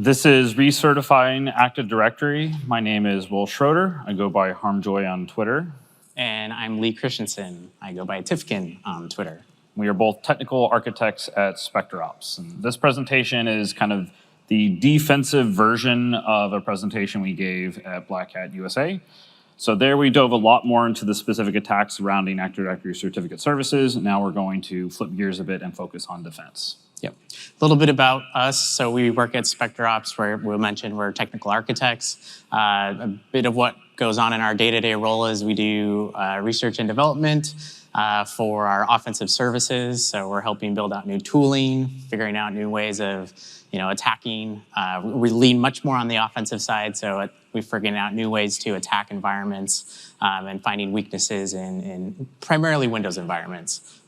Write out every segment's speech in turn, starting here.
This is ReCertifying Active Directory. My name is Will Schroeder. I go by Harmjoy on Twitter. And I'm Lee Christensen. I go by Tifkin on Twitter. We are both technical architects at SpecterOps. And this presentation is kind of the defensive version of a presentation we gave at Black Hat USA. So there we dove a lot more into the specific attacks surrounding Active Directory certificate services. Now we're going to flip gears a bit and focus on defense. Yep. A little bit about us. So we work at SpecterOps, where we mentioned we're technical architects. A bit of what goes on in our day-to-day role is we do research and development for our offensive services. So we're helping build out new tooling, figuring out new ways of attacking. We lean much more on the offensive side, so we're figuring out new ways to attack environments and finding weaknesses in primarily Windows environments.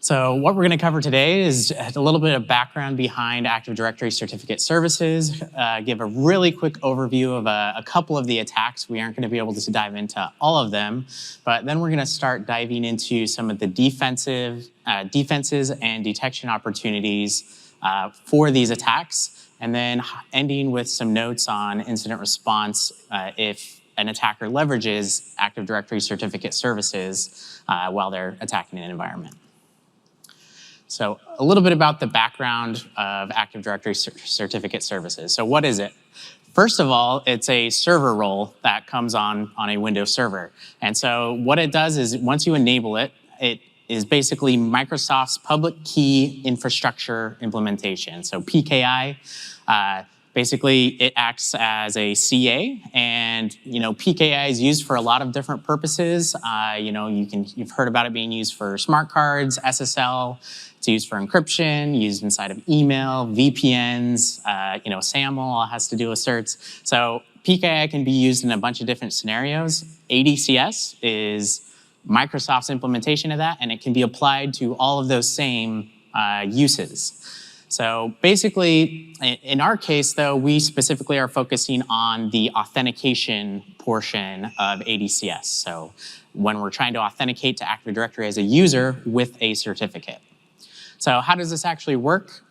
So what we're going to cover today is a little bit of background behind Active Directory certificate services, give a really quick overview of a couple of the attacks. We aren't going to be able to dive into all of them, but then we're going to start diving into some of the defenses and detection opportunities for these attacks, and then ending with some notes on incident response if an attacker leverages Active Directory certificate services while they're attacking an environment. So a little bit about the background of Active Directory certificate services. So what is it? First of all, it's a server role that comes on a Windows server. And so what it does is once you enable it, it is basically Microsoft's public key infrastructure implementation. So PKI, basically it acts as a CA, and PKI is used for a lot of different purposes. You've heard about it being used for smart cards, SSL. It's used for encryption, used inside of email, VPNs, SAML all has to do with certs. So PKI can be used in a bunch of different scenarios. ADCS is Microsoft's implementation of that, and it can be applied to all of those same uses. So basically, in our case, though, we specifically are focusing on the authentication portion of ADCS. So when we're trying to authenticate to Active Directory as a user with a certificate. So how does this actually work?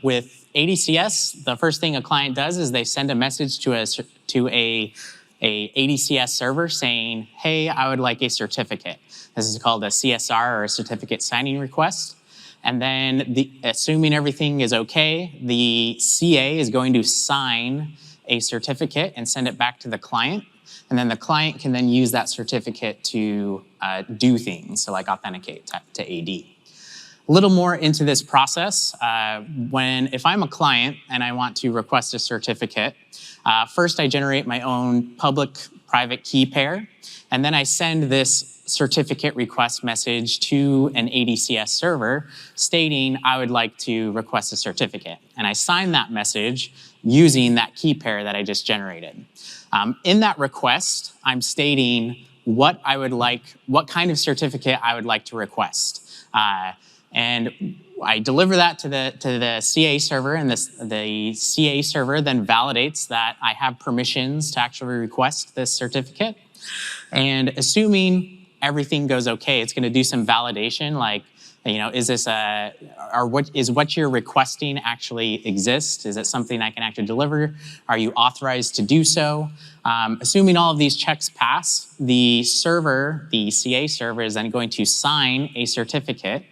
With ADCS, the first thing a client does is they send a message to a ADCS server saying, hey, I would like a certificate. This is called a CSR, or a certificate signing request. And then assuming everything is okay, the CA is going to sign a certificate and send it back to the client. And then the client can then use that certificate to do things, so like authenticate to AD. A little more into this process. If I'm a client and I want to request a certificate, first I generate my own public-private key pair, and then I send this certificate request message to an ADCS server stating I would like to request a certificate. And I sign that message using that key pair that I just generated. In that request, I'm stating what kind of certificate I would like to request. And I deliver that to the CA server, and the CA server then validates that I have permissions to actually request this certificate. And assuming everything goes okay, it's going to do some validation, like, is what you're requesting actually exist? Is it something I can actually deliver? Are you authorized to do so? Assuming all of these checks pass, the CA server, is then going to sign a certificate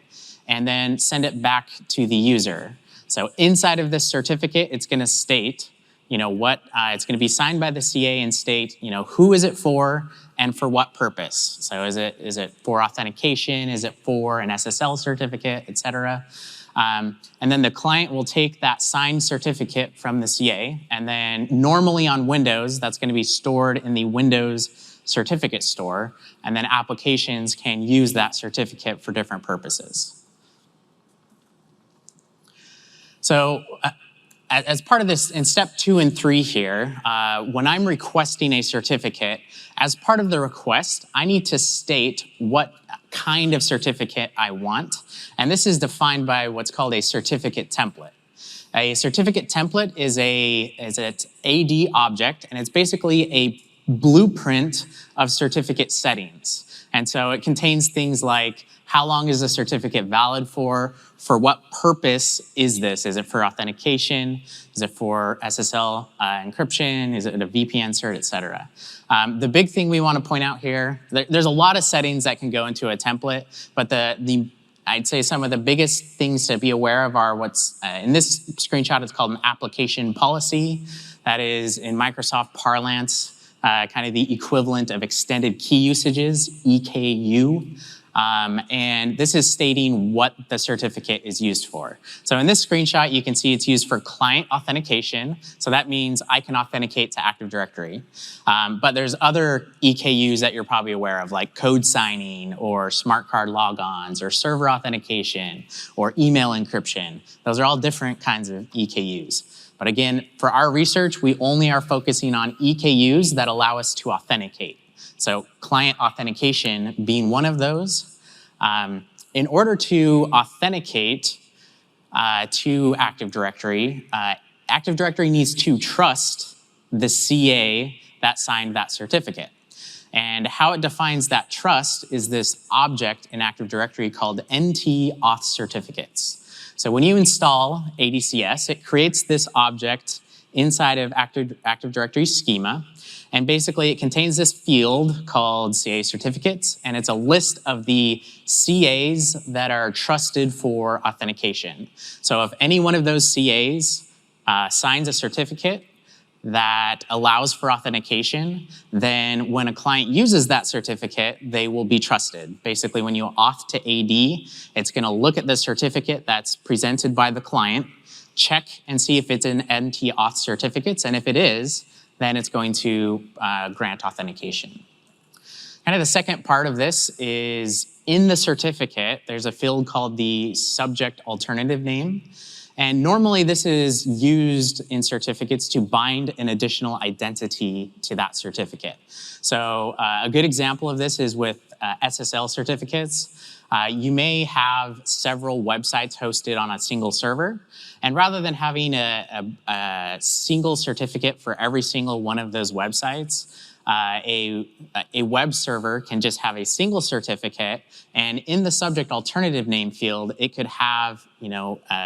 and then send it back to the user. So inside of this certificate, it's going to state, it's going to be signed by the CA and state, who is it for and for what purpose. So is it for authentication? Is it for an SSL certificate, et cetera? And then the client will take that signed certificate from the CA, and then normally on Windows, that's going to be stored in the Windows certificate store, and then applications can use that certificate for different purposes. So as part of this, in step 2 and 3 here, when I'm requesting a certificate, as part of the request, I need to state what kind of certificate I want. And this is defined by what's called a certificate template. A certificate template is an AD object, and it's basically a blueprint of certificate settings. And so it contains things like How long is the certificate valid for? For what purpose is this? Is it for authentication? Is it for SSL encryption? Is it a VPN cert, et cetera? The big thing we want to point out here, there's a lot of settings that can go into a template, but I'd say some of the biggest things to be aware of are what's, in this screenshot, it's called an application policy. That is, in Microsoft parlance, kind of the equivalent of extended key usages, EKU. And this is stating what the certificate is used for. So in this screenshot, you can see it's used for client authentication. So that means I can authenticate to Active Directory. But there's other EKUs that you're probably aware of, like code signing or smart card logons or server authentication or email encryption. Those are all different kinds of EKUs. But again, for our research, we only are focusing on EKUs that allow us to authenticate. So client authentication being one of those. In order to authenticate to Active Directory, Active Directory needs to trust the CA that signed that certificate. And how it defines that trust is this object in Active Directory called NT auth certificates. So when you install ADCS, it creates this object inside of Active Directory schema. And basically, it contains this field called CA certificates, and it's a list of the CAs that are trusted for authentication. So if any one of those CAs signs a certificate that allows for authentication, then when a client uses that certificate, they will be trusted. Basically, when you auth to AD, it's going to look at the certificate that's presented by the client, check and see if it's an NT auth certificates, and if it is, then it's going to grant authentication. Kind of the second part of this is in the certificate, there's a field called the subject alternative name. And normally this is used in certificates to bind an additional identity to that certificate. So a good example of this is with SSL certificates. You may have several websites hosted on a single server. And rather than having a single certificate for every single one of those websites, a web server can just have a single certificate, and in the subject alternative name field, it could have,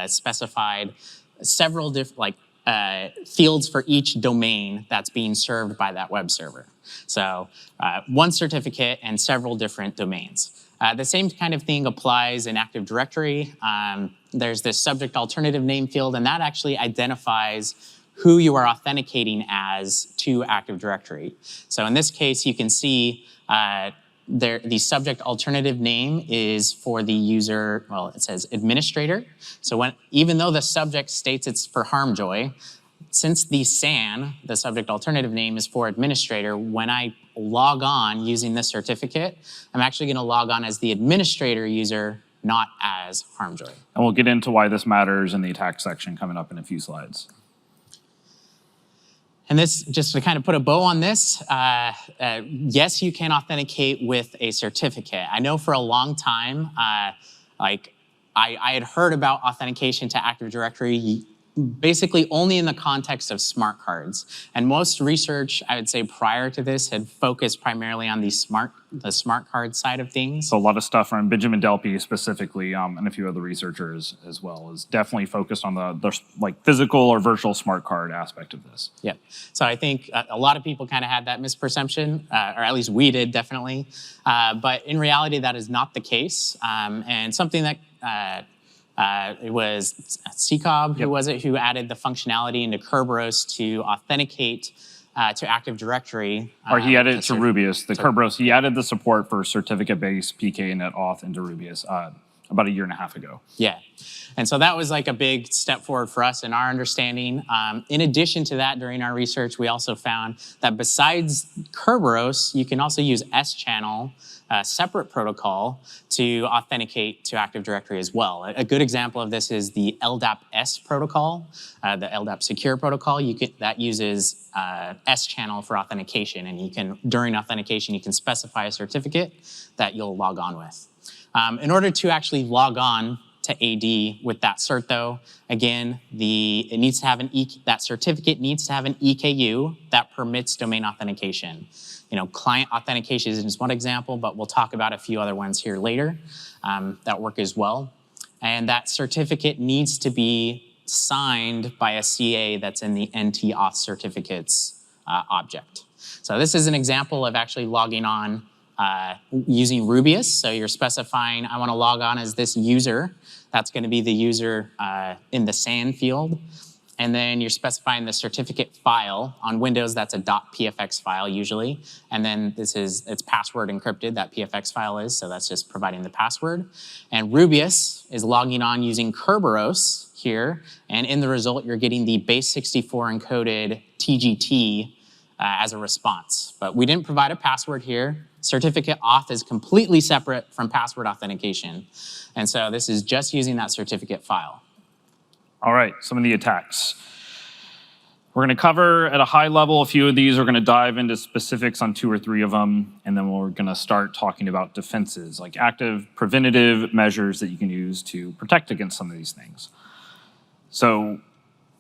specified several different fields for each domain that's being served by that web server. So one certificate and several different domains. The same kind of thing applies in Active Directory. There's this subject alternative name field, and that actually identifies who you are authenticating as to Active Directory. So in this case, you can see the subject alternative name is for the user, well, it says administrator. So even though the subject states it's for Harmjoy, since the SAN, the subject alternative name, is for administrator, when I log on using this certificate, I'm actually going to log on as the administrator user, not as Harmjoy. And we'll get into why this matters in the attack section coming up in a few slides. And this, just to kind of put a bow on this, yes, you can authenticate with a certificate. I know for a long time, I had heard about authentication to Active Directory basically only in the context of smart cards. And most research, I would say, prior to this had focused primarily on the smart card side of things. So a lot of stuff from Benjamin Delpy specifically, and a few other researchers as well, is definitely focused on the physical or virtual smart card aspect of this. Yep. So I think a lot of people kind of had that misperception, or at least we did, definitely. But in reality, that is not the case. And something that it was CCOB, who was it, who added the functionality into Kerberos to authenticate to Active Directory. Or he added it to Rubius. The Kerberos, he added the support for certificate-based PK-net auth into Rubius about 1.5 years ago. Yeah. And so that was like a big step forward for us in our understanding. In addition to that, during our research, we also found that besides Kerberos, you can also use S-channel, a separate protocol, to authenticate to Active Directory as well. A good example of this is the LDAP-S protocol, the LDAP secure protocol. That uses S-channel for authentication, and during authentication, you can specify a certificate that you'll log on with. In order to actually log on to AD with that cert, though, again, it needs to have that certificate needs to have an EKU that permits domain authentication. Client authentication is just one example, but we'll talk about a few other ones here later that work as well. And that certificate needs to be signed by a CA that's in the NT auth certificates object. So this is an example of actually logging on using Rubius. So you're specifying, I want to log on as this user. That's going to be the user in the SAN field. And then you're specifying the certificate file. On Windows, that's a .pfx file usually. And then it's password encrypted, that PFX file is, so that's just providing the password. And Rubius is logging on using Kerberos here. And in the result, you're getting the base64 encoded TGT as a response. But we didn't provide a password here. Certificate auth is completely separate from password authentication. And so this is just using that certificate file. All right, some of the attacks. We're going to cover at a high level a few of these. We're going to dive into specifics on 2 or 3 of them, and then we're going to start talking about defenses, like active preventative measures that you can use to protect against some of these things. So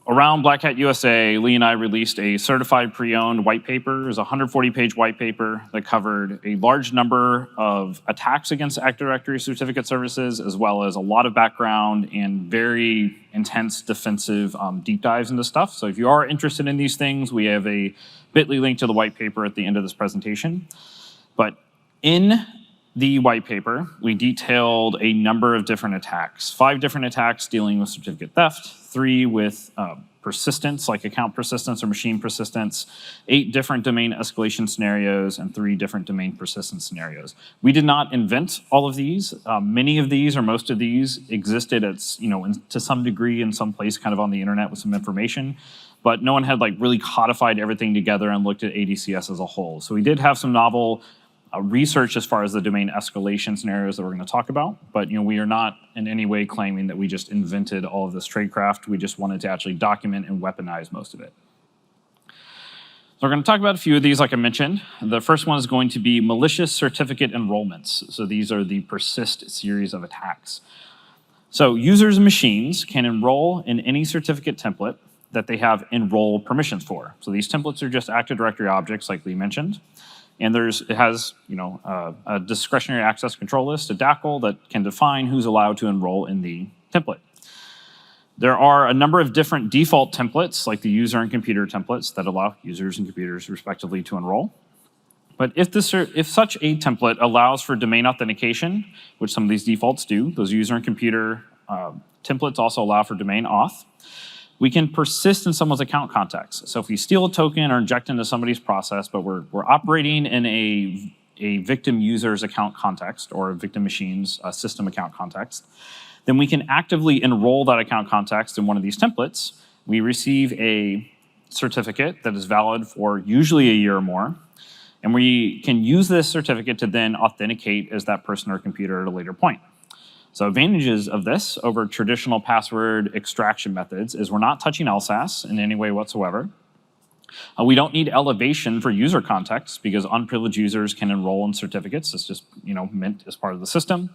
around Black Hat USA, Lee and I released a certified pre-owned white paper. It was a 140-page white paper that covered a large number of attacks against Active Directory certificate services, as well as a lot of background and very intense defensive deep dives into stuff. So if you are interested in these things, we have a bit.ly link to the white paper at the end of this presentation. But in the white paper, we detailed a number of different attacks. 5 different attacks dealing with certificate theft, 3 with persistence, like account persistence or machine persistence, 8 different domain escalation scenarios, and 3 different domain persistence scenarios. We did not invent all of these. Many of these, or most of these, existed to some degree in some place kind of on the internet with some information, but no one had really codified everything together and looked at ADCS as a whole. So we did have some novel research as far as the domain escalation scenarios that we're going to talk about, but we are not in any way claiming that we just invented all of this tradecraft. We just wanted to actually document and weaponize most of it. So we're going to talk about a few of these, like I mentioned. The first one is going to be malicious certificate enrollments. So these are the persist series of attacks. So users and machines can enroll in any certificate template that they have enroll permissions for. So these templates are just Active Directory objects, like Lee mentioned. And it has a discretionary access control list, a DACL, that can define who's allowed to enroll in the template. There are a number of different default templates, like the user and computer templates, that allow users and computers respectively to enroll. But if such a template allows for domain authentication, which some of these defaults do, those user and computer templates also allow for domain auth, we can persist in someone's account context. So if we steal a token or inject into somebody's process, but we're operating in a victim user's account context or a victim machine's system account context, then we can actively enroll that account context in one of these templates. We receive a certificate that is valid for usually a year or more, and we can use this certificate to then authenticate as that person or computer at a later point. So advantages of this over traditional password extraction methods is we're not touching LSAS in any way whatsoever. We don't need elevation for user context because unprivileged users can enroll in certificates. It's just meant as part of the system.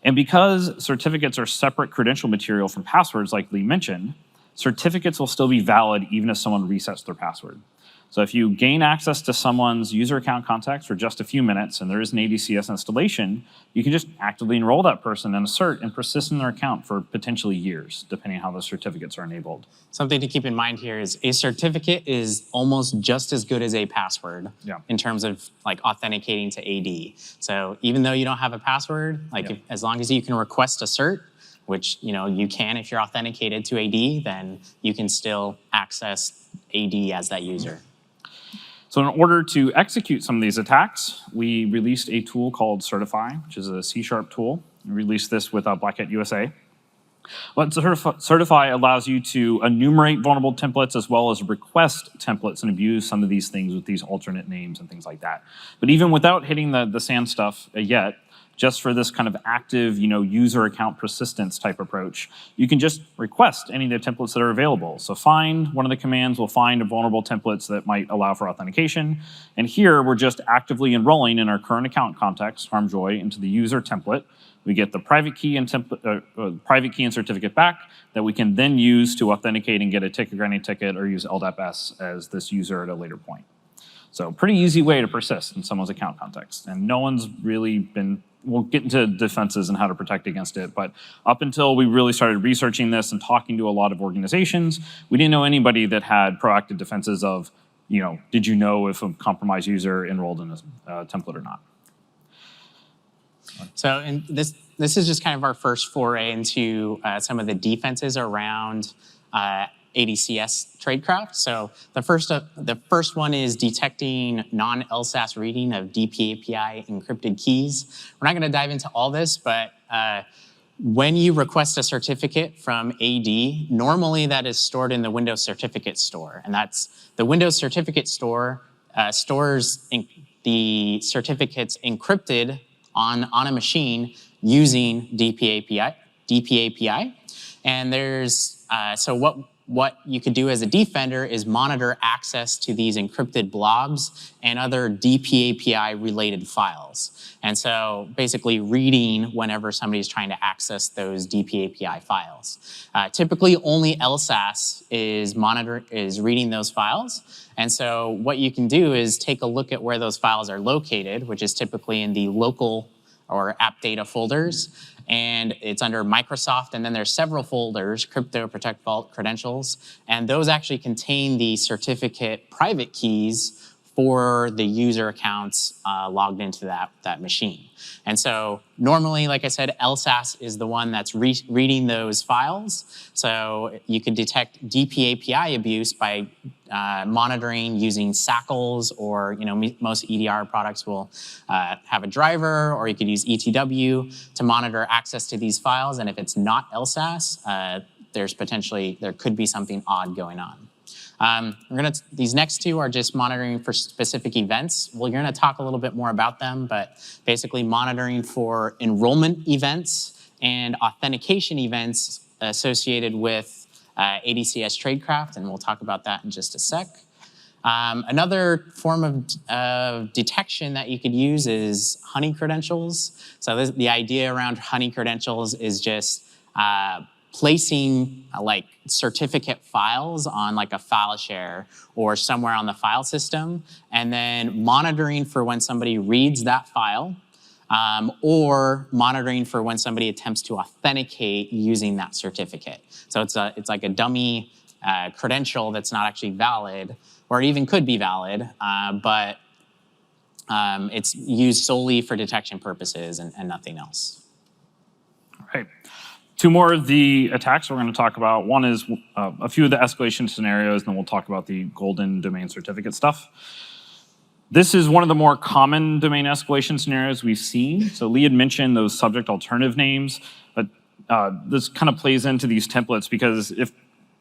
And because certificates are separate credential material from passwords, like Lee mentioned, certificates will still be valid even if someone resets their password. So if you gain access to someone's user account context for just a few minutes and there is an ADCS installation, you can just actively enroll that person in a cert and persist in their account for potentially years, depending on how those certificates are enabled. Something to keep in mind here is a certificate is almost just as good as a password in terms of authenticating to AD. So even though you don't have a password, as long as you can request a cert, which you can if you're authenticated to AD, then you can still access AD as that user. So in order to execute some of these attacks, we released a tool called Certify, which is a C# tool. We released this with Black Hat USA. But Certify allows you to enumerate vulnerable templates as well as request templates and abuse some of these things with these alternate names and things like that. But even without hitting the SAN stuff yet, just for this kind of active, user account persistence type approach, you can just request any of the templates that are available. So find, one of the commands will find vulnerable templates that might allow for authentication. And here we're just actively enrolling in our current account context, Harmjoy, into the user template. We get the private key and certificate back that we can then use to authenticate and get a ticket granting ticket or use LDAP-S as this user at a later point. So pretty easy way to persist in someone's account context. And no one's really been, we'll get into defenses and how to protect against it, but up until we really started researching this and talking to a lot of organizations, we didn't know anybody that had proactive defenses of, did you know if a compromised user enrolled in a template or not? So this is just kind of our first foray into some of the defenses around ADCS tradecraft. So the first one is detecting non-LSAS reading of DPAPI encrypted keys. We're not going to dive into all this, but when you request a certificate from AD, normally that is stored in the Windows Certificate Store, and that's the Windows Certificate Store stores the certificates encrypted on a machine using DPAPI. And there's so what you could do as a defender is monitor access to these encrypted blobs and other DPAPI related files. And so basically reading whenever somebody's trying to access those DPAPI files. Typically only LSAS is reading those files. And so what you can do is take a look at where those files are located, which is typically in the local or app data folders. And it's under Microsoft, and then there's several folders, Crypto, Protect, Vault, Credentials, and those actually contain the certificate private keys for the user accounts logged into that machine. And so normally, like I said, LSAS is the one that's reading those files. So you can detect DPAPI abuse by monitoring using SACLs, or most EDR products will have a driver, or you could use ETW to monitor access to these files. And if it's not LSAS, there could be something odd going on. These next two are just monitoring for specific events. Well, you're going to talk a little bit more about them, but basically monitoring for enrollment events and authentication events associated with ADCS tradecraft, and we'll talk about that in just a sec. Another form of detection that you could use is honey credentials. So the idea around honey credentials is just placing certificate files on a file share or somewhere on the file system, and then monitoring for when somebody reads that file, or monitoring for when somebody attempts to authenticate using that certificate. So it's like a dummy credential that's not actually valid, or it even could be valid, but it's used solely for detection purposes and nothing else. All right. Two more of the attacks we're going to talk about. One is a few of the escalation scenarios, and then we'll talk about the golden domain certificate stuff. This is one of the more common domain escalation scenarios we've seen. So Lee had mentioned those subject alternative names, but this kind of plays into these templates, because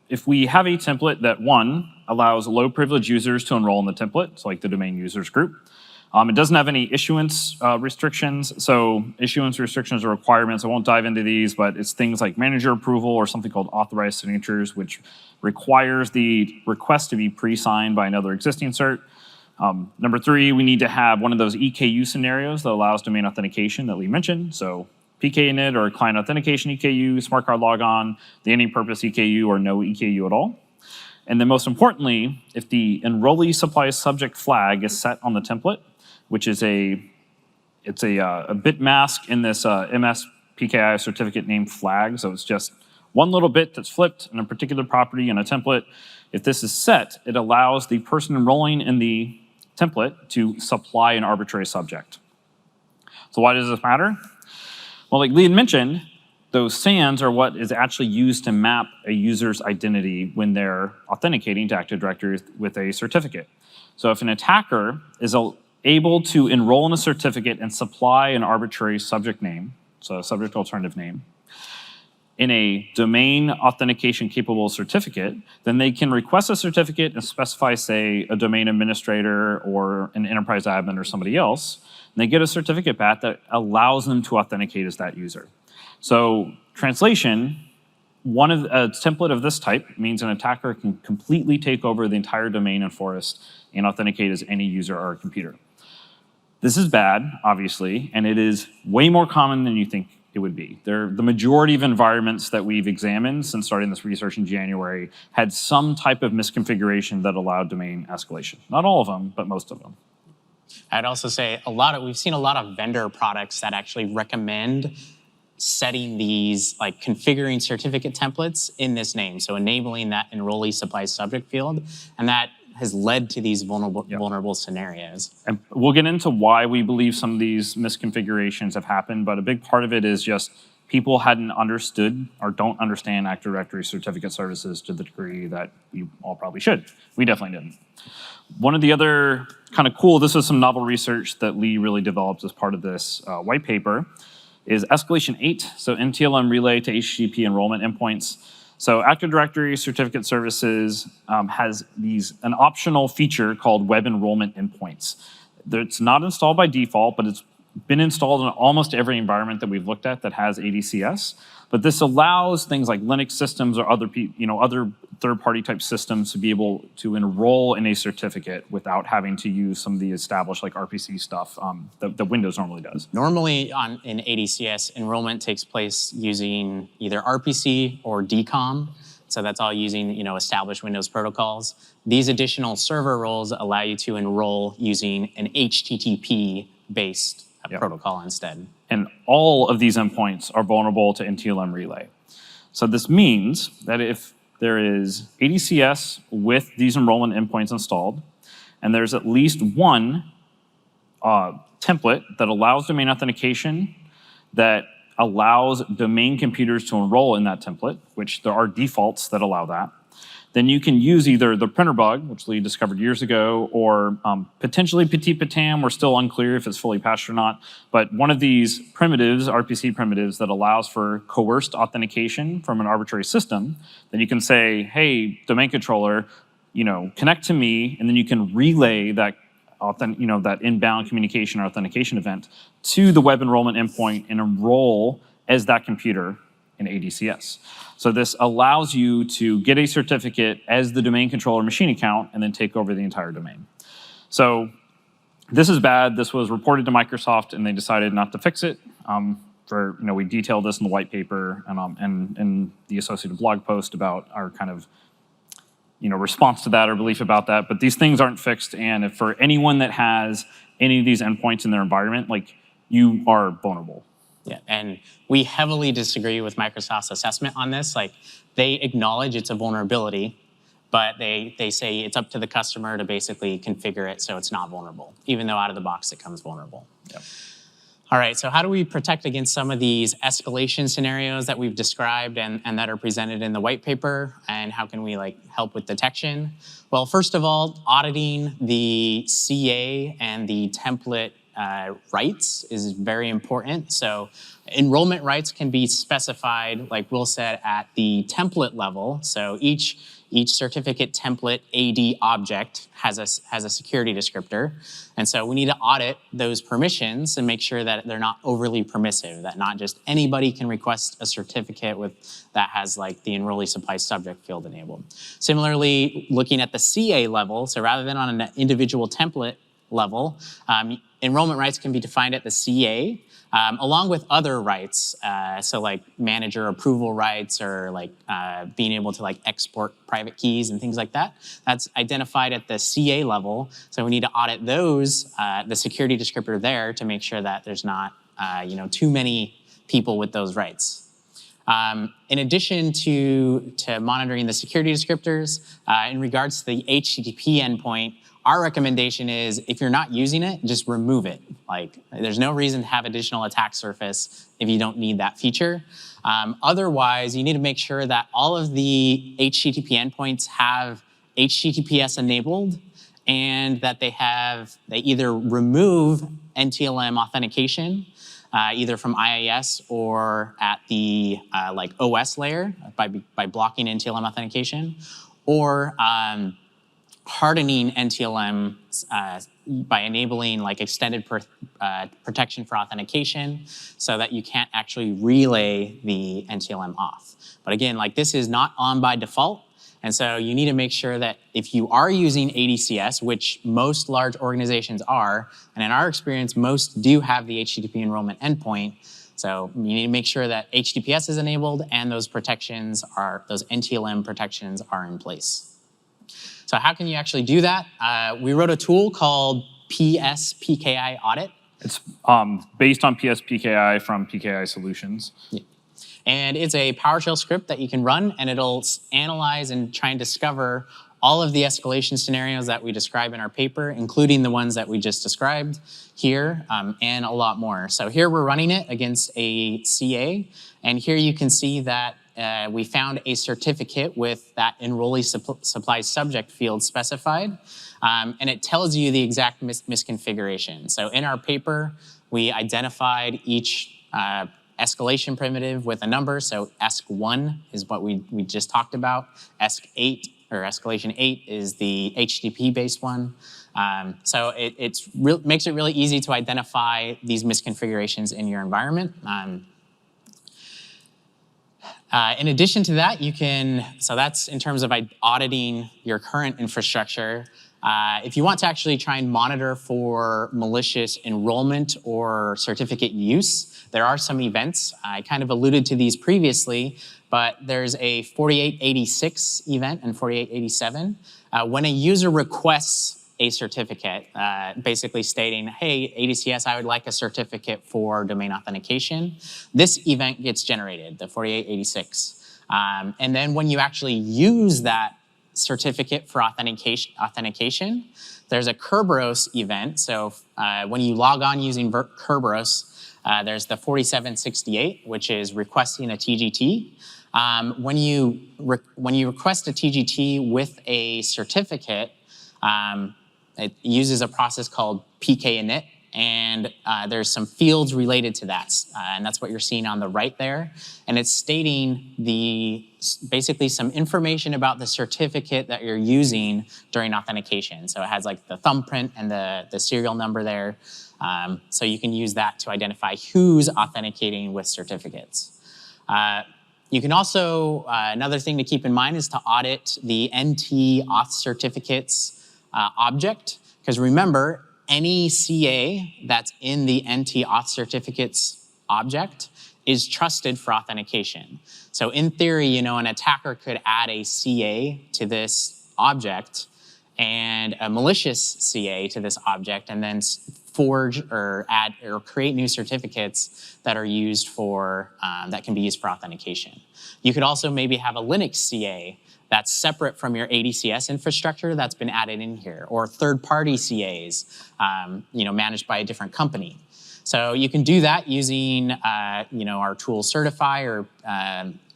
if we have a template that, one, allows low privilege users to enroll in the template, so like the domain users group, it doesn't have any issuance restrictions. So issuance restrictions or requirements, I won't dive into these, but it's things like manager approval or something called authorized signatures, which requires the request to be pre-signed by another existing cert. Number three, we need to have one of those EKU scenarios that allows domain authentication that Lee mentioned. So PKInit or client authentication EKU, smart card logon, the any purpose EKU, or no EKU at all. And then most importantly, if the enrollee supplies subject flag is set on the template, which is a bit mask in this MS PKI certificate name flag. So it's just one little bit that's flipped in a particular property in a template. If this is set, it allows the person enrolling in the template to supply an arbitrary subject. So why does this matter? Well, like Lee had mentioned, those SANs are what is actually used to map a user's identity when they're authenticating to Active Directory with a certificate. So if an attacker is able to enroll in a certificate and supply an arbitrary subject name, so a subject alternative name, in a domain authentication capable certificate, then they can request a certificate and specify, say, a domain administrator or an enterprise admin or somebody else, and they get a certificate back that allows them to authenticate as that user. So translation, a template of this type means an attacker can completely take over the entire domain and forest and authenticate as any user or computer. This is bad, obviously, and it is way more common than you think it would be. The majority of environments that we've examined since starting this research in January had some type of misconfiguration that allowed domain escalation. Not all of them, but most of them. I'd also say we've seen a lot of vendor products that actually recommend setting these, like configuring certificate templates in this name, so enabling that enrollee supplies subject field, and that has led to these vulnerable scenarios. And we'll get into why we believe some of these misconfigurations have happened, but a big part of it is just people hadn't understood or don't understand Active Directory certificate services to the degree that you all probably should. We definitely didn't. One of the other kind of cool, this is some novel research that Lee really developed as part of this white paper, is Escalation 8, so NTLM relay to HTTP enrollment endpoints. So Active Directory Certificate Services has an optional feature called web enrollment endpoints. It's not installed by default, but it's been installed in almost every environment that we've looked at that has ADCS. But this allows things like Linux systems or other third-party type systems to be able to enroll in a certificate without having to use some of the established like RPC stuff that Windows normally does. Normally in ADCS, enrollment takes place using either RPC or DCOM. So that's all using established Windows protocols. These additional server roles allow you to enroll using an HTTP-based protocol instead. And all of these endpoints are vulnerable to NTLM relay. So this means that if there is ADCS with these enrollment endpoints installed, and there's at least one template that allows domain authentication, that allows domain computers to enroll in that template, which there are defaults that allow that, then you can use either the printer bug, which Lee discovered years ago, or potentially Petit Patam. We're still unclear if it's fully patched or not. But one of these primitives, RPC primitives, that allows for coerced authentication from an arbitrary system, then you can say, hey, domain controller, connect to me, and then you can relay that that inbound communication or authentication event to the web enrollment endpoint and enroll as that computer in ADCS. So this allows you to get a certificate as the domain controller machine account and then take over the entire domain. So this is bad. This was reported to Microsoft and they decided not to fix it. We detailed this in the white paper and the associated blog post about our kind of response to that or belief about that. But these things aren't fixed, and if for anyone that has any of these endpoints in their environment, you are vulnerable. Yeah, and we heavily disagree with Microsoft's assessment on this. They acknowledge it's a vulnerability, but they say it's up to the customer to basically configure it so it's not vulnerable, even though out of the box it comes vulnerable. Yep. All right, so how do we protect against some of these escalation scenarios that we've described and that are presented in the white paper, and how can we help with detection? Well, first of all, auditing the CA and the template rights is very important. So enrollment rights can be specified, like Will said, at the template level. So each certificate template AD object has a security descriptor. And so we need to audit those permissions and make sure that they're not overly permissive, that not just anybody can request a certificate that has the enrollee supplies subject field enabled. Similarly, looking at the CA level, so rather than on an individual template level, enrollment rights can be defined at the CA, along with other rights, so manager approval rights or being able to export private keys and things like that. That's identified at the CA level, so we need to audit those, the security descriptor there, to make sure that there's not too many people with those rights. In addition to monitoring the security descriptors, in regards to the HTTP endpoint, our recommendation is if you're not using it, just remove it. There's no reason to have additional attack surface if you don't need that feature. Otherwise, you need to make sure that all of the HTTP endpoints have HTTPS enabled and that they either remove NTLM authentication, either from IIS or at the OS layer by blocking NTLM authentication, or hardening NTLM by enabling extended protection for authentication so that you can't actually relay the NTLM auth. But again, this is not on by default. And so you need to make sure that if you are using ADCS, which most large organizations are, and in our experience, most do have the HTTP enrollment endpoint, So you need to make sure that HTTPS is enabled and those NTLM protections are in place. So how can you actually do that? We wrote a tool called PSPKI Audit. It's based on PSPKI from PKI Solutions. Yeah. And it's a PowerShell script that you can run, and it'll analyze and try and discover all of the escalation scenarios that we describe in our paper, including the ones that we just described here, and a lot more. So here we're running it against a CA, and here you can see that we found a certificate with that enrollee supply subject field specified, and it tells you the exact misconfiguration. So in our paper, we identified each escalation primitive with a number. So ESC1 is what we just talked about. ESC8 or escalation 8 is the HTTP-based one. So it makes it really easy to identify these misconfigurations in your environment. In addition to that, so that's in terms of auditing your current infrastructure. If you want to actually try and monitor for malicious enrollment or certificate use, there are some events. I kind of alluded to these previously, but there's a 4886 event and 4887. When a user requests a certificate, basically stating, hey, ADCS, I would like a certificate for domain authentication, this event gets generated, the 4886. And then when you actually use that certificate for authentication, there's a Kerberos event. So when you log on using Kerberos, there's the 4768, which is requesting a TGT. When you request a TGT with a certificate, it uses a process called pkinit, and there's some fields related to that, and that's what you're seeing on the right there. And it's stating basically some information about the certificate that you're using during authentication. So it has like the thumbprint and the serial number there. So you can use that to identify who's authenticating with certificates. You can also, another thing to keep in mind is to audit the NT auth certificates object, because remember, any CA that's in the NT auth certificates object is trusted for authentication. So in theory, an attacker could add a CA to this object and a malicious CA to this object, and then forge or add or create new certificates that are used for, that can be used for authentication. You could also maybe have a Linux CA that's separate from your ADCS infrastructure that's been added in here, or third-party CAs, managed by a different company. So you can do that using, our tool Certify,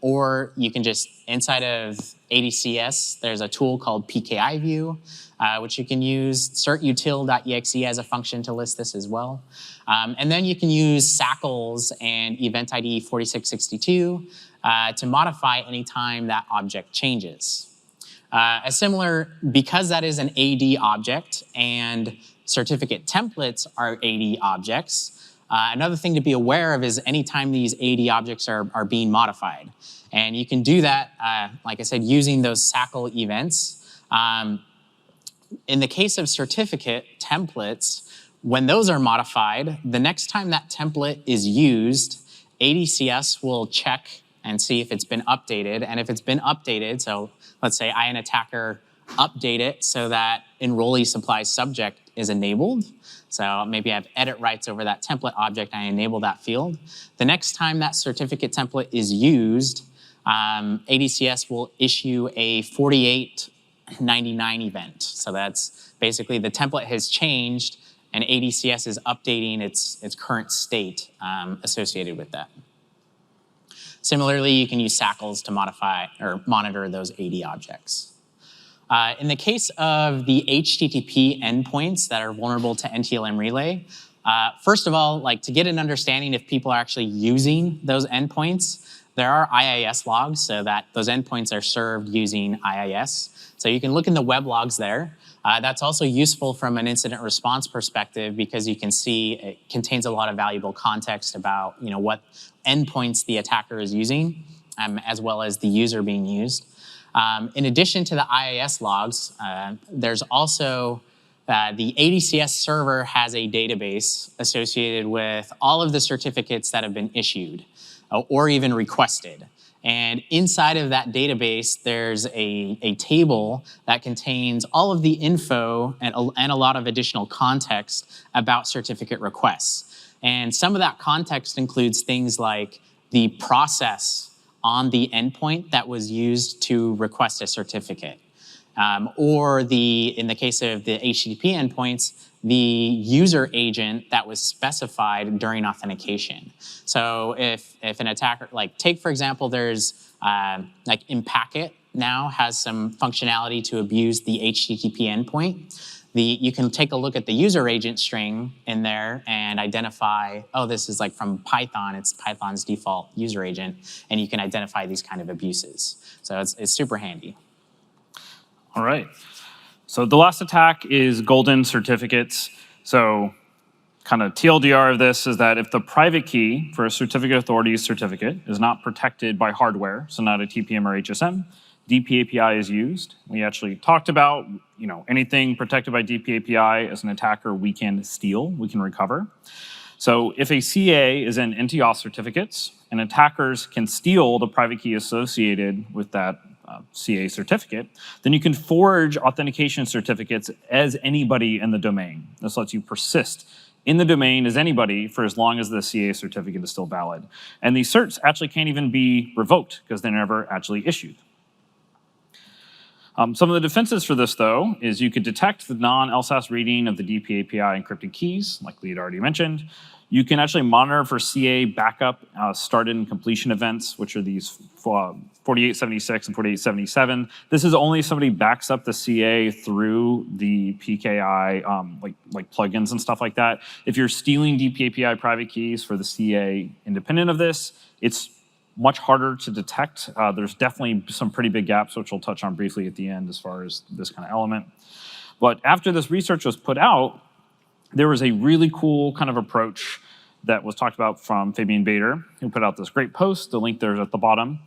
or you can just, inside of ADCS, there's a tool called PKI View, which you can use certutil.exe as a function to list this as well. And then you can use SACLs and event ID 4662 to modify anytime that object changes. Because that is an AD object and certificate templates are AD objects, another thing to be aware of is anytime these AD objects are being modified. And you can do that, like I said, using those SACL events. In the case of certificate templates, when those are modified, the next time that template is used, ADCS will check and see if it's been updated. And if it's been updated, so let's say I, an attacker, update it so that enrollee supply subject is enabled. So maybe I have edit rights over that template object, I enable that field. The next time that certificate template is used, ADCS will issue a 4899 event. So that's basically the template has changed and ADCS is updating its current state associated with that. Similarly, you can use SACLs to modify or monitor those AD objects. In the case of the HTTP endpoints that are vulnerable to NTLM relay, first of all, to get an understanding if people are actually using those endpoints, there are IIS logs so that those endpoints are served using IIS. So you can look in the web logs there. That's also useful from an incident response perspective because you can see it contains a lot of valuable context about what endpoints the attacker is using, as well as the user being used. In addition to the IIS logs, there's also the ADCS server has a database associated with all of the certificates that have been issued or even requested. And inside of that database, there's a table that contains all of the info and a lot of additional context about certificate requests. And some of that context includes things like the process on the endpoint that was used to request a certificate. Or in the case of the HTTP endpoints, the user agent that was specified during authentication. So if an attacker, take for example, there's InPacket now has some functionality to abuse the HTTP endpoint. You can take a look at the user agent string in there and identify, oh, this is from Python, it's Python's default user agent, and you can identify these kind of abuses. So it's super handy. All right. So the last attack is golden certificates. So kind of TLDR of this is that if the private key for a certificate authority's certificate is not protected by hardware, so not a TPM or HSM, DPAPI is used. We actually talked about anything protected by DPAPI as an attacker we can steal, we can recover. So if a CA is in NT auth certificates and attackers can steal the private key associated with that CA certificate, then you can forge authentication certificates as anybody in the domain. This lets you persist in the domain as anybody for as long as the CA certificate is still valid. And these certs actually can't even be revoked because they're never actually issued. Some of the defenses for this, though, is you could detect the non-LSAS reading of the DPAPI encrypted keys, like Lee had already mentioned. You can actually monitor for CA backup, started and completion events, which are these 4876 and 4877. This is only if somebody backs up the CA through the PKI, like plugins and stuff like that. If you're stealing DPAPI private keys for the CA independent of this, it's much harder to detect. There's definitely some pretty big gaps, which we'll touch on briefly at the end as far as this kind of element. But after this research was put out, there was a really cool kind of approach that was talked about from Fabian Bader, who put out this great post. The link there is at the bottom.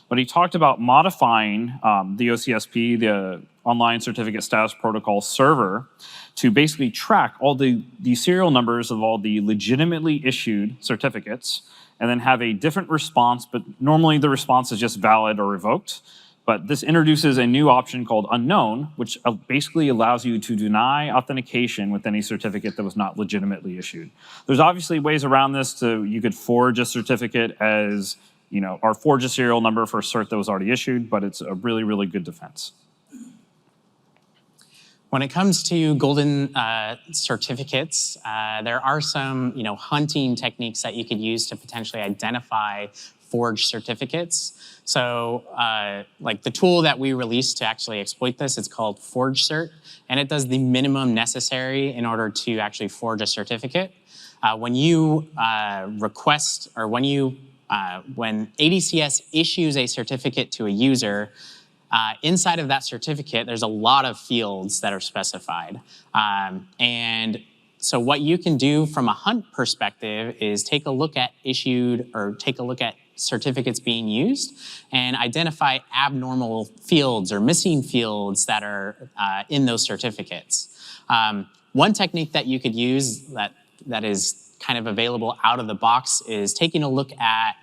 But he talked about modifying the OCSP, the Online Certificate Status Protocol server, to basically track all the serial numbers of all the legitimately issued certificates, and then have a different response, but normally the response is just valid or revoked. But this introduces a new option called unknown, which basically allows you to deny authentication with any certificate that was not legitimately issued. There's obviously ways around this. You could forge a certificate as, or forge a serial number for a cert that was already issued, but it's a really, really good defense. When it comes to golden certificates, there are some hunting techniques that you could use to potentially identify forged certificates. So the tool that we released to actually exploit this, it's called ForgeCert, and it does the minimum necessary in order to actually forge a certificate. When you request, or when ADCS issues a certificate to a user, inside of that certificate, there's a lot of fields that are specified. And so what you can do from a hunt perspective is take a look at certificates being used and identify abnormal fields or missing fields that are in those certificates. One technique that you could use that is kind of available out of the box is taking a look at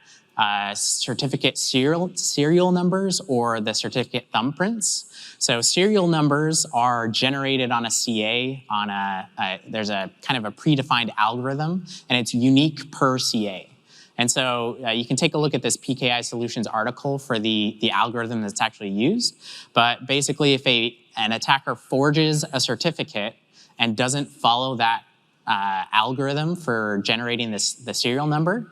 certificate serial numbers or the certificate thumbprints. So serial numbers are generated on a CA there's a kind of a predefined algorithm, and it's unique per CA. And so you can take a look at this PKI Solutions article for the algorithm that's actually used. But basically, if an attacker forges a certificate and doesn't follow that algorithm for generating the serial number,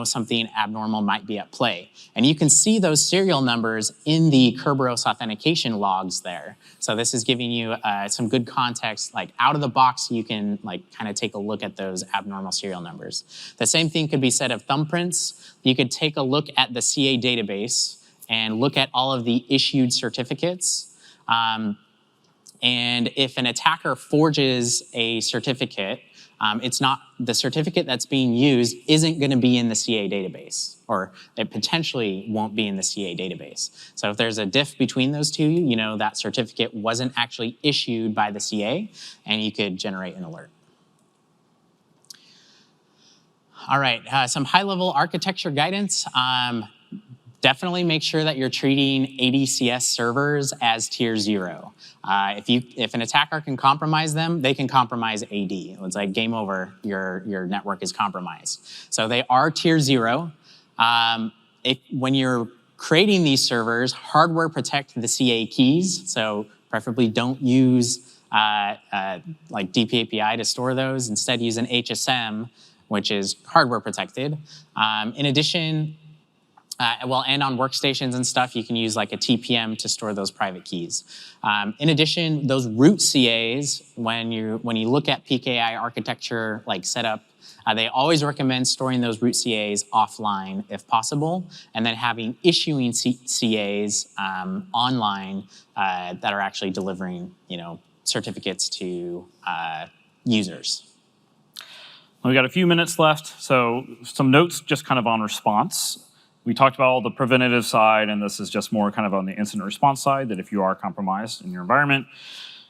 something abnormal might be at play. And you can see those serial numbers in the Kerberos authentication logs there. So this is giving you some good context, out of the box, you can kind of take a look at those abnormal serial numbers. The same thing could be said of thumbprints. You could take a look at the CA database and look at all of the issued certificates. And if an attacker forges a certificate, it's not, the certificate that's being used isn't going to be in the CA database, or it potentially won't be in the CA database. So if there's a diff between those two, you know that certificate wasn't actually issued by the CA, and you could generate an alert. All right, some high-level architecture guidance. Definitely make sure that you're treating ADCS servers as tier 0. If an attacker can compromise them, they can compromise AD. It's like game over, your network is compromised. So they are tier 0. When you're creating these servers, hardware protect the CA keys. So preferably don't use like DPAPI to store those. Instead, use an HSM, which is hardware protected. In addition, and on workstations and stuff, you can use like a TPM to store those private keys. In addition, those root CAs, when you look at PKI architecture like setup, they always recommend storing those root CAs offline if possible, and then having issuing CAs online that are actually delivering, certificates to users. We got a few minutes left, so some notes just kind of on response. We talked about all the preventative side, and this is just more kind of on the incident response side, that if you are compromised in your environment,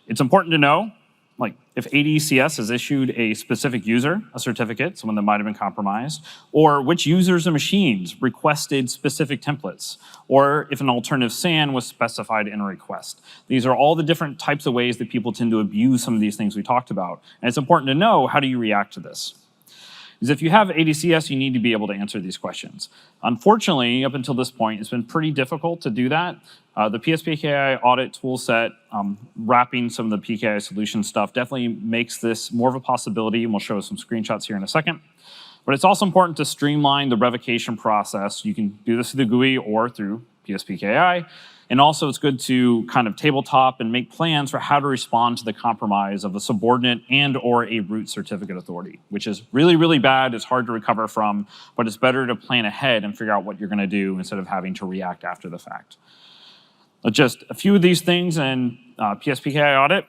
it's important to know, like if ADCS has issued a specific user a certificate, someone that might have been compromised, or which users and machines requested specific templates, or if an alternative SAN was specified in a request. These are all the different types of ways that people tend to abuse some of these things we talked about. And it's important to know, how do you react to this? Is if you have ADCS, you need to be able to answer these questions. Unfortunately, up until this point, it's been pretty difficult to do that. The PSPKI audit tool set, wrapping some of the PKI solution stuff, definitely makes this more of a possibility, and we'll show some screenshots here in a second. But it's also important to streamline the revocation process. You can do this through the GUI or through PSPKI. And also, it's good to kind of tabletop and make plans for how to respond to the compromise of a subordinate and or a root certificate authority, which is really, really bad. It's hard to recover from, but it's better to plan ahead and figure out what you're going to do instead of having to react after the fact. Just a few of these things in PSPKI audit.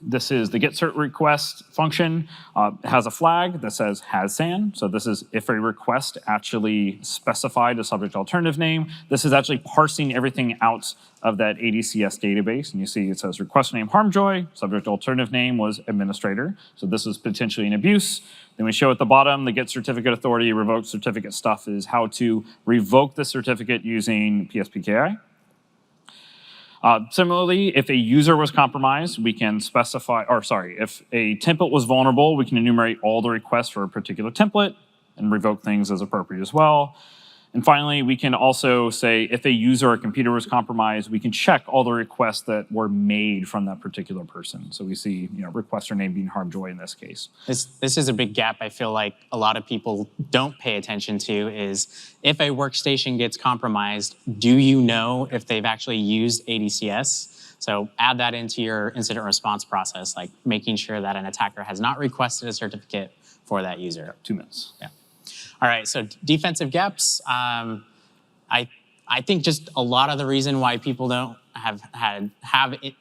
This is the get cert request function. It has a flag that says has SAN. So this is if a request actually specified a subject alternative name. This is actually parsing everything out of that ADCS database. And you see it says request name Harmjoy, subject alternative name was administrator. So this is potentially an abuse. Then we show at the bottom the get certificate authority, revoke certificate stuff is how to revoke the certificate using PSPKI. Similarly, if a user was compromised, we can specify, if a template was vulnerable, we can enumerate all the requests for a particular template and revoke things as appropriate as well. And finally, we can also say if a user or computer was compromised, we can check all the requests that were made from that particular person. So we see, requester name being Harmjoy in this case. This is a big gap I feel like a lot of people don't pay attention to is if a workstation gets compromised, do you know if they've actually used ADCS? So add that into your incident response process, like making sure that an attacker has not requested a certificate for that user. 2 minutes. Yeah. All right, so defensive gaps. I think just a lot of the reason why people don't have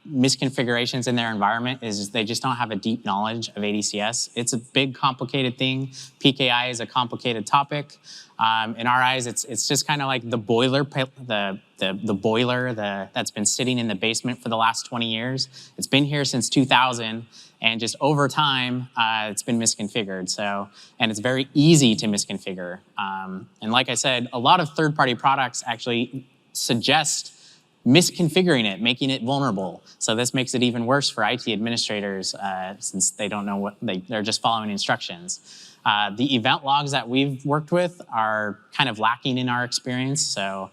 misconfigurations in their environment is they just don't have a deep knowledge of ADCS. It's a big, complicated thing. PKI is a complicated topic. In our eyes, it's just kind of like the boiler, the boiler that's been sitting in the basement for the last 20 years. It's been here since 2000. And just over time, it's been misconfigured. And it's very easy to misconfigure. And like I said, a lot of third-party products actually suggest misconfiguring it, making it vulnerable. So this makes it even worse for IT administrators since they don't know they're just following instructions. The event logs that we've worked with are kind of lacking in our experience, so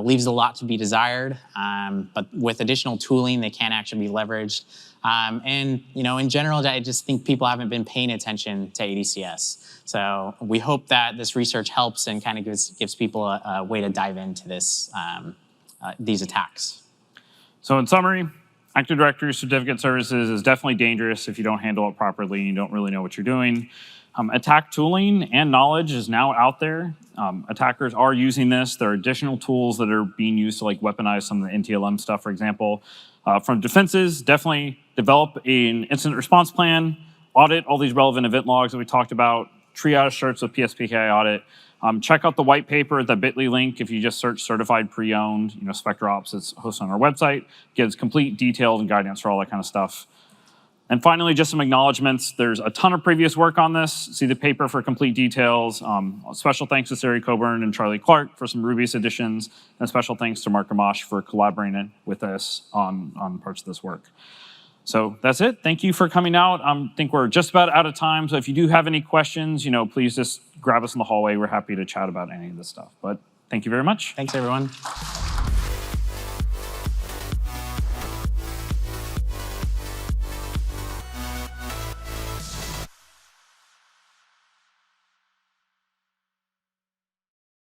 leaves a lot to be desired. But with additional tooling, they can actually be leveraged. And in general, I just think people haven't been paying attention to ADCS. So we hope that this research helps and kind of gives people a way to dive into these attacks. So in summary, Active Directory certificate services is definitely dangerous if you don't handle it properly and you don't really know what you're doing. Attack tooling and knowledge is now out there. Attackers are using this. There are additional tools that are being used to weaponize some of the NTLM stuff, for example. From defenses, definitely develop an incident response plan. audit all these relevant event logs that we talked about, triage certs with PSPKI audit. Check out the white paper, the bit.ly link. If you just search certified pre-owned, SpecterOps, it's hosted on our website. Gives complete details and guidance for all that kind of stuff. And finally, just some acknowledgements. There's a ton of previous work on this. See the paper for complete details. Special thanks to Sari Coburn and Charlie Clark for some Ruby's additions, and special thanks to Mark Gamache for collaborating with us on parts of this work. So that's it. Thank you for coming out. I think we're just about out of time. So if you do have any questions, please just grab us in the hallway. We're happy to chat about any of this stuff. But thank you very much. Thanks, everyone.